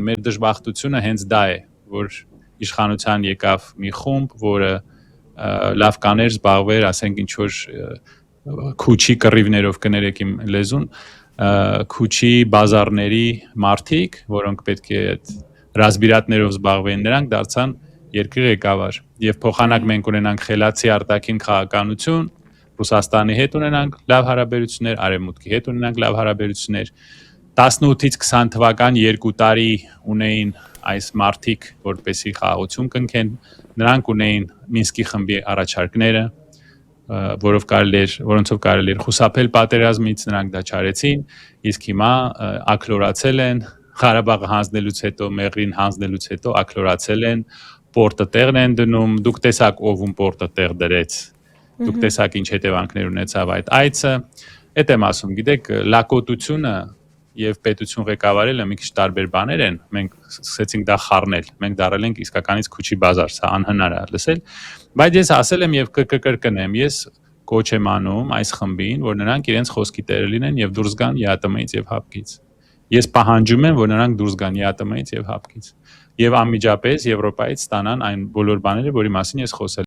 ասեցին, մեր դժբախտությունը հենց դա է, որ իշխանության եկավ մի խումբ, որը լավ կաներ զբաղվեր, ասենք ինչ-որ քուչի կռիվներով կներեք իմ լեզուն, քուչի բազարների մարդիկ, որոնք պետք է այդ ռազմիրատներով զբաղվեն, նրանք դարձան երկրի ղեկավար։ Եվ փոխանակ մենք ունենանք խելացի արտաքին քաղաքականություն, Ռուսաստանի հետ ունենանք լավ հարաբերություններ, Արևմուտքի հետ ունենանք լավ հարաբերություններ։ 18-ից 20 թվական 2 տարի ունեին այս մարդիկ, որպեսի խաղաղություն կնքեն, նրանք ունեին Մինսկի խմբի առաջարկները, որոնցով կարելի էր խուսափել պատերազմից, նրանք դա չարեցին, իսկ հիմա ակլորացել են, Ղարաբաղը հանձնելուց հետո, Մեղրին հանձնելուց հետո ակլորացել են, պորտը տեղն են դնում, դուք տեսաք ով ում պորտը տեղ դրեց, դուք տեսաք ինչ հետևանքներ ունեցավ այդ այցը, այդ եմ ասում, գիտեք, լակոտությունը եւ պետություն ղեկավարելը մի քիչ տարբեր բաներ են, մենք սկսեցինք դա խառնել, մենք դարել ենք իսկականից քուչի բազար, սա անհնար է լսել, բայց ես ասել եմ եւ կկրկնեմ, ես կոչ եմ անում այս խմբին, որ նրանք իրենց խոսքի տերը լինեն եւ դուրս գան ԵԱՏՄ-ից եւ ՀԱՊԿ-ից։ Ես պահանջում եմ, որ նրանք դուրս գան ԵԱՏՄ-ից եւ ՀԱՊԿ-ից եւ անմիջապես Եվրոպայից ստանան այն բոլոր բաները, որի մասին ես խոսել